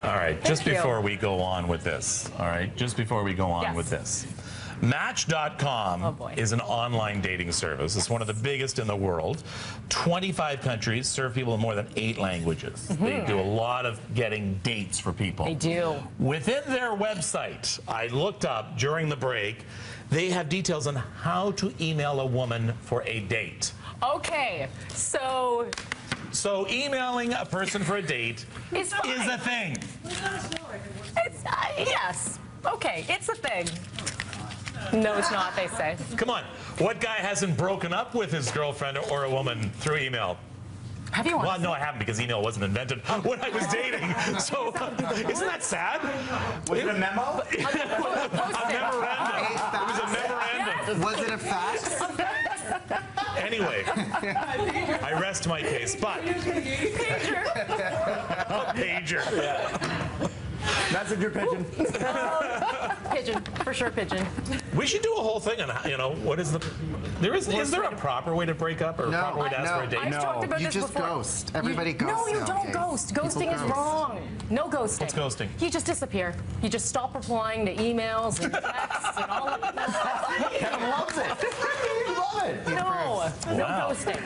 All right, just before we go on with this, with this. Match.com is an online dating service. It's one of the biggest in the world. 25 countries, serve people in more than 8 languages. They do a lot of getting dates for people. They do. Within their website, I looked up during the break, they have details on how to email a woman for a date. Okay, so emailing a person for a date is a thing. It's, yes. Okay, it's a thing. No, it's not, they say. Come on. What guy hasn't broken up with his girlfriend or a woman through email? Have you? Well, no, I haven't, because email wasn't invented when I was dating. So, isn't that sad? Was it a memo? A memorandum. It was a memorandum. Yes. Was it a fax? Anyway, I rest my case, but... Pager. A pager. Yeah. Messenger pigeon. Pigeon, for sure, pigeon. We should do a whole thing on, what is the... Is there a proper way to break up or a proper way to ask for a date? I've talked about you this just before. ghost. Everybody ghosts. No, you don't ghost. Ghosting is wrong. No ghosting. What's ghosting? You just disappear. You just stop replying to emails and texts and all of that. Kevin loves it. You love it. No ghosting.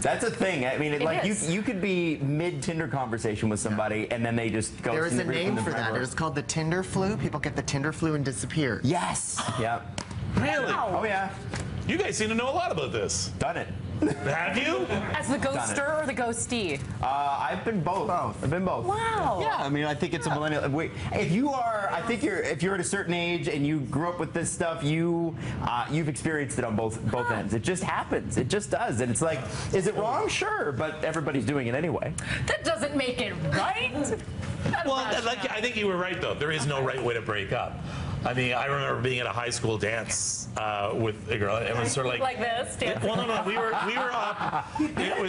That's a thing. I mean, like is. you could be mid-Tinder conversation with somebody, and then they just ghost. There is a name for that. It's called the Tinder flu. People get the Tinder flu and disappear. Yes. Yep. Really? Wow. Oh yeah. You guys seem to know a lot about this. Done it. Have you? As the ghoster or the ghostee? I've been both. I've been both. Wow. Yeah, I mean, I think it's a millennial. Wait, if you're at a certain age and you grew up with this stuff, you've experienced it on both ends. It just happens. It just does. And it's like, is it wrong? Sure, but everybody's doing it anyway. That doesn't make it right. Well, I think you were right, though. There is no right way to break up. I mean, I remember being at a high school dance with a girl. It was sort of like this. Dancing. Well, no. We were up. It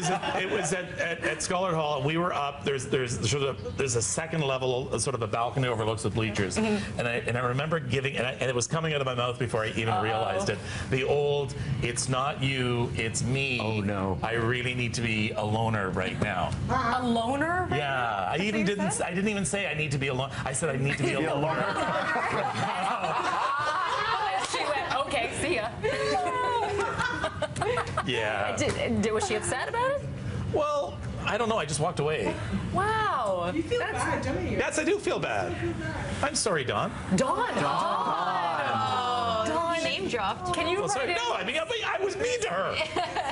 was at Scholar Hall, and we were up. There's a second level, sort of a balcony overlooks the bleachers, and I remember giving, and it was coming out of my mouth before I even realized it. The old, "It's not you, it's me. Oh no. I really need to be a loner right now." A loner? Right yeah. now? I didn't even say I need to be alone. I said I need to be a loner. She went, okay, see ya. Yeah. Was she upset about it? Well, I don't know. I just walked away. Wow. You feel bad, don't you? Yes, I do feel bad. I'm sorry, Dawn. Dawn. Name dropped. Can you write in? No, I mean, I was mean to her.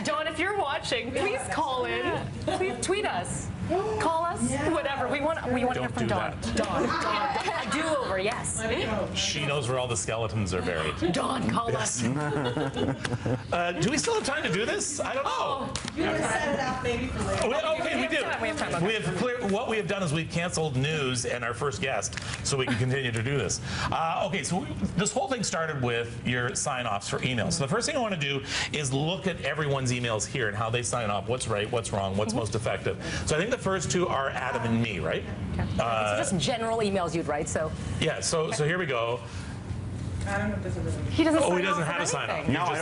Dawn, if you're watching, please call in. Please tweet us. Call us. Whatever. We want to hear from Dawn. Dawn. A do-over, yes. She knows where all the skeletons are buried. Dawn, call us. Do we still have time to do this? I don't know. You can set it up maybe for later. Okay, we do. We have time. What we have done is we've canceled news and our first guest, so we can continue to do this. Okay, so this whole thing started with your sign-offs for emails. So the first thing I want to do is look at everyone's emails here and how they sign off. What's right? What's wrong? What's most effective? So I think the first two are Adam and me, right? Okay. It's just general emails you'd write. So. Yeah. So here we go. I don't know if this is He doesn't. Oh, he doesn't have a sign off. No, I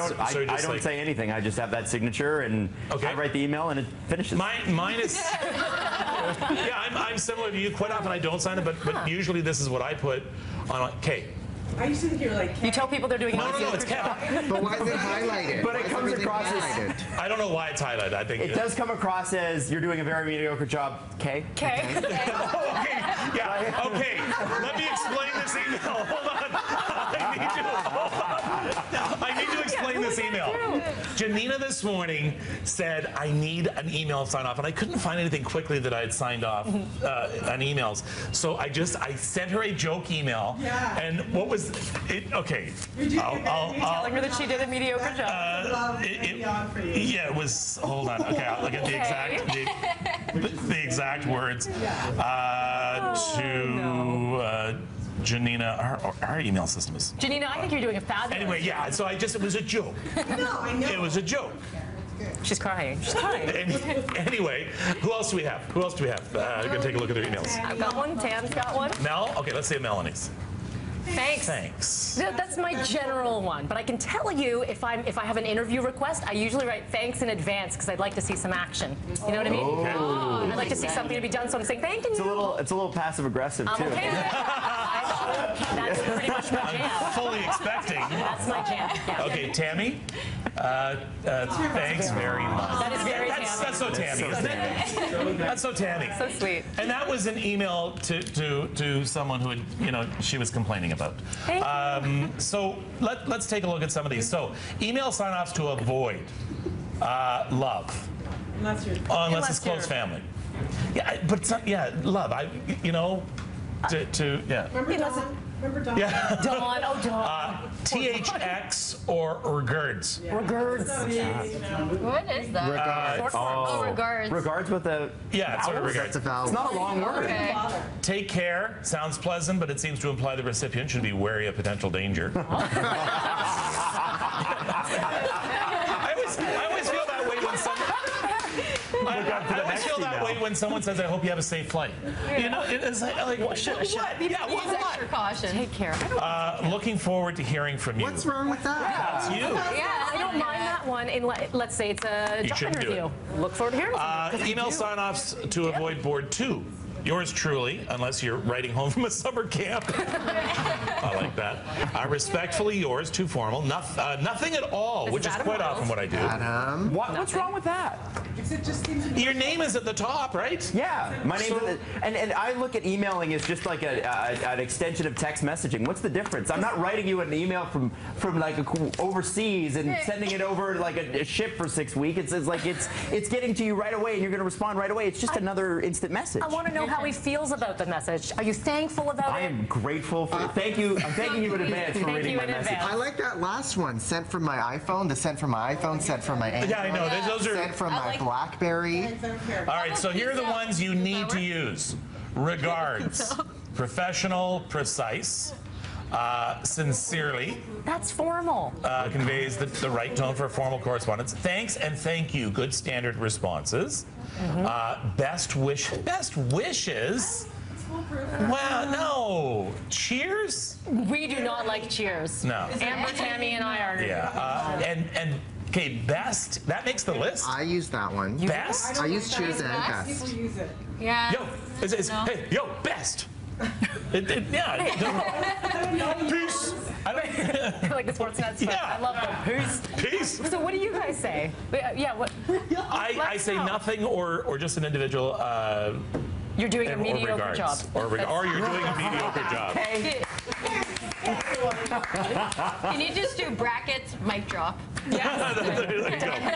don't say anything. I just have that signature, and I write the email, and it finishes. Mine is. Yeah, I'm similar to you. Quite often I don't sign it, but usually this is what I put on. Okay. I used to think you were like. You tell people they're doing. No, it's Kevin. But why is it highlighted? But it comes across as. I don't know why it's highlighted. I think It does come across as you're doing a very mediocre job, Kay. Okay. Okay. Yeah. Okay. Let me explain this email. Hold on. I need to explain this email. Janina this morning said I need an email sign off, and I couldn't find anything quickly that I had signed off on emails. So I sent her a joke email. Yeah. And what was it? Okay. Telling her that she did a mediocre job. Yeah, it was. Hold on. Okay, I'll look at the exact words. Janina, our email system is. Janina, I think you're doing a fabulous. Anyway, yeah. So it was a joke. No, I know. It was a joke. She's crying. She's crying. Anyway, who else do we have? We're gonna take a look at their emails. I've got one. Tam's got one. Mel. Okay, let's say Melanie's. Thanks. Thanks. That's my general one, but I can tell you if I have an interview request, I usually write thanks in advance because I'd like to see some action. You know what I mean? I'd like to see something to be done, so I'm saying thank you. It's a little passive aggressive I'm too. okay with that. That's pretty much my jam. Fully expecting. That's my jam. Yeah. Okay, Tammy. Thanks very much. That is very That's Tammy. so Tammy, isn't it? That's so Tammy. So sweet. And that was an email to someone who had, she was complaining about. Thank you. So let's take a look at some of these. So email sign-offs to avoid love, Unless you're. unless it's close family. Yeah, but it's not, love. Yeah. Remember Dawn? Remember Dawn? Yeah. Dawn. Oh, Dawn. THX or regards. Regards. What is that? Regards. Oh, regards. Regards with a Yeah, it's sort of vowels? regards. That's a vowel. It's not a long word. Okay. Take care sounds pleasant, but it seems to imply the recipient should be wary of potential danger. I always feel that way when someone. I always feel that way when someone says, "I hope you have a safe flight." It's like what? Yeah, Use extra caution. Take care. looking forward to hearing from you. What's wrong with that? That's you. Yeah, I don't mind that one. Let's say it's a job shouldn't do interview. Look forward to hearing from you. 'Cause I Email do. sign-offs to avoid board 2. Yours truly, unless you're writing home from a summer camp. I like that. Respectfully yours, too formal. Nothing at all, This which is is Adam quite Miles. often what I do. Adam. What's wrong with that? It just seems to be. Your name is at the top, right? Yeah, my name's and I look at emailing as just like an extension of text messaging. What's the difference? I'm not writing you an email from like overseas and sending it over like a ship for 6 weeks. It's getting to you right away, and you're going to respond right away. It's just another instant message. I want to know how he feels about the message. Are you thankful about I it? am grateful for. Thank you. I'm thanking you in advance for Thank reading you my in message. advance. I like that last one. Sent from my iPhone, the sent from my iPhone, sent from my Android. Yeah, I know. Those are. Sent from my like- BlackBerry. I don't care. All right, so here are the ones you need to use. Regards. Professional, precise. Sincerely That's formal. conveys the right tone for formal correspondence. Thanks and thank you. Good standard responses. Best wishes. Wow, no. Cheers? We do not like cheers. No. Amber, Tammy, and I are. Yeah. And okay, best. That makes the list. I use that one. Best. I use cheers and Best? People best. use it. Yeah. Yo, hey, yo, best. Peace. I don't. Like the Sportsnet. Yeah. I love them. Peace. Peace. So what do you guys say? Yeah, what? I Let's say know. nothing or just an individual You're doing a or mediocre regards. job. Or you're doing a mediocre job. Hey, Can you just do brackets, mic drop? There you go.